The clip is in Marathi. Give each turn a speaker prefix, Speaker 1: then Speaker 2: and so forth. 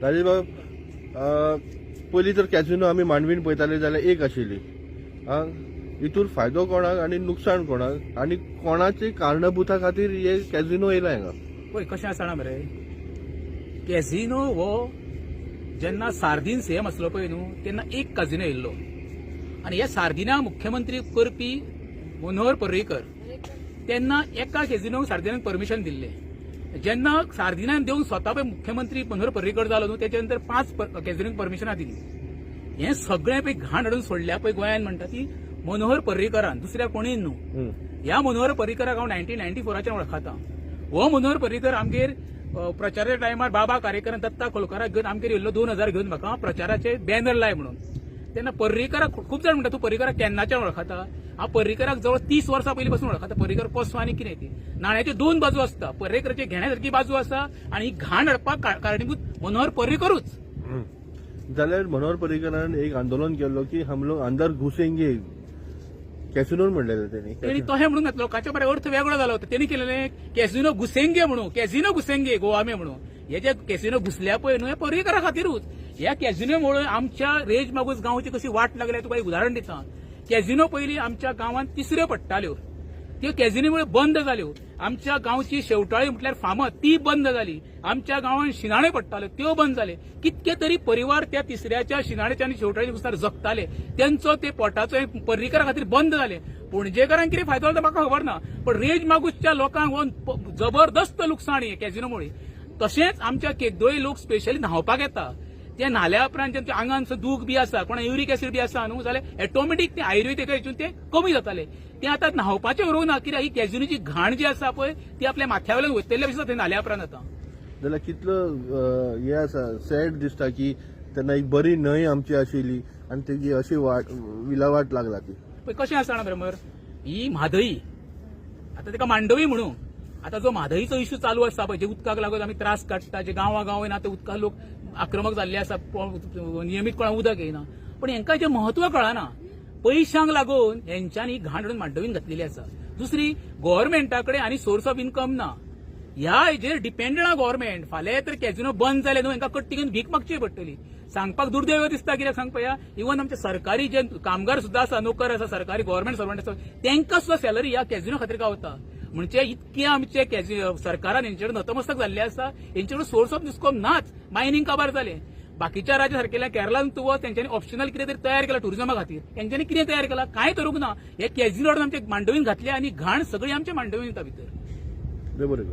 Speaker 1: राजेश बाब, पयलीं तर कॅसिनो आमी मांडवीन पळयताले जाल्यार एक आशिल्ली. हितूर फायदो कोणाक आनी नुकसाण कोणाक, आनी कोणाची कारणभुता खातीर हे कॅसिनो येयला हांगा?
Speaker 2: पळय कशें आसना मरे, कॅसिनो हो जेन्ना सार्दीन सीएम आसलो पळय न्हू तेन्ना एक कॅसिनो येयल्लो आनी ह्या सार्दिना मुख्यमंत्री करपी मनोहर पर्रीकर तेन्ना एका कॅसिनोक सार्दिनान परमिशन दिल्लें. जेन्ना सार्दिनान देवन स्वता पळय मुख्यमंत्री मनोहर पर्रीकर जालो न्हू तेच्या नंतर 5 कॅसिनोक परमिशनां दिली. हें सगळें पळय घाण हाडून सोडल्या पळय गोंयान म्हणटा ती मनोहर पर्रीकरान, दुसऱ्या कोणीय न्हू. ह्या मनोहर पर्रीकराक हांव 1994 वळखता. हो मनोहर पर्रीकर आमगेर प्रचाराच्या टायमार बाबा कार्यक्रम दत्ता खोलकाराक घेवन आमगेर येयल्लो 2000 घेवन म्हाका प्रचाराचे बॅनर लाय म्हणून. तेन्ना पर्रीकराक खूब जाण म्हणटा तूं पर्रीकराक केन्नाच्यान वळखता. हांव पर्रीकराक जवळ 30 वर्सां पयलीं पासून वळखता. पर्रीकर कसो आनी कितें ती नाण्याच्यो 2 बाजू आसता. पर्रीकराची घेण्यासारखी बाजू आसा आनी घाण हाडपाक कारणीभूत मनोहर पर्रीकरूच.
Speaker 1: जाल्यार मनोहर पर्रीकरान एक आंदोलन केल्लो की हम लोग अंदर घुसेंगे, कॅसिनोन म्हणलेलें
Speaker 2: तेणी तशें म्हणून घातलो. लोकांच्या बरें अर्थ वेगळो जालो होता. तेणी केलेलें कॅसिनो घुसेंगे म्हणून, कॅसिनो घुसेंगे गोवामे म्हणून. हे जे कॅसिनो घुसल्या पळय न्हू हे पर्रीकरा खातीरूच. ह्या कॅसिनोमुळे आमच्या रेज मागूस गांवची कशी वाट लागल्या तुका एक उदाहरण दिता. कॅसिनो पयलीं आमच्या गांवांत तिसऱ्यो पडटाल्यो, त्यो कॅसिनोमुळे बंद जाल्यो. आमच्या गांवची शेवटाळी म्हटल्यार फामाद ती बंद जाली. आमच्या गांवांत शिनाणे पडटाल्यो त्यो बंद जाले. कितके तरी परिवार त्या तिसऱ्याच्या शिनाण्याच्या आनी शेवटाळी नुसार जगताले. त्यांचो ते पोटाचो पर्रीकरा खातीर बंद जाले. पणजेकारांक कितें फायदो जालो म्हाका खबर ना, पण रेज मागूसच्या लोकांक हो जबरदस्त लुकसाण हे कॅसिनोमुळे. तशेंच आमच्या केदोळी लोक स्पेशली न्हांवपाक येता. ते न्हाल्या उपरांत जेन्ना आंगांचो दूख बी आसा, कोणा युरीक एसीड बी आसा न्हू, जाल्यार ऑटोमॅटीक ते आयुर्वेदिक हेतून ते कमी जाताले. ते आतां न्हांवपाचें उरोवंक ना, कित्याक ही कॅसिनोची घाण जी आसा पळय ती आपल्या माथ्या वयल्यान वयतल्या दिसता ते न्हाल्या उपरांत आतां.
Speaker 1: जाल्यार कितलो हे आसा, सॅड दिसता की तेन्ना एक बरी न्हंय आमची आशिल्ली आनी तेजी अशी विलावाट लागला ती.
Speaker 2: पळय कशें आसा बरोबर, ही म्हादई आतां ताका मांडवी म्हणू. आतां जो म्हादईचो इश्यू चालू आसा पळय, जे उदकाक लागून आमी त्रास काडटा, जे गांवागांवान आतां उदकाक लोक आक्रमक जाल्ले आसा, नियमीत कोणा उदक येयना, पण हेंकां जें म्हत्व कळना. पयशांक लागून हेंच्यांनी घाण हाडून मांडवीन घातलेली आसा. दुसरी, गव्हर्नमेंटाकडे आनी सोर्स ऑफ इन्कम ना. ह्या हेजेर डिपेंडंट आहा गव्हर्नमेंट. फाल्यां तर कॅसिनो बंद जाले न्हू, हेंकां कट्टी घेवन भीक मागची पडटली. सांगपाक दुर्दैव दिसता, कित्याक सांग पळया, इवन आमचे सरकारी जे कामगार सुद्दां आसा, नोकर आसा, सरकारी गव्हर्नमेंट सर्वंट आसा, तांकां सुद्दां सॅलरी ह्या कॅसिनो खातीर गावता. म्हणजे इतके आमचे सरकारान हेंचेर नतमस्तक जाल्ले आसा. हेंचेकडे सोर्स ऑफ इन्कम नाच. मायनिंग काबार जाले. बाकीच्या राज्या सारकेल्या केरळान तूं तेंच्यांनी ऑप्शनल कितें तरी तयार केला टुरिजमा खातीर. तेंच्यांनी कितें तयार केला कांय करूंक ना. हे कॅसिनो हाडून आमच्या मांडवीन घातले आनी घाण सगळी आमच्या मांडवीन येता भितर.
Speaker 1: बरें.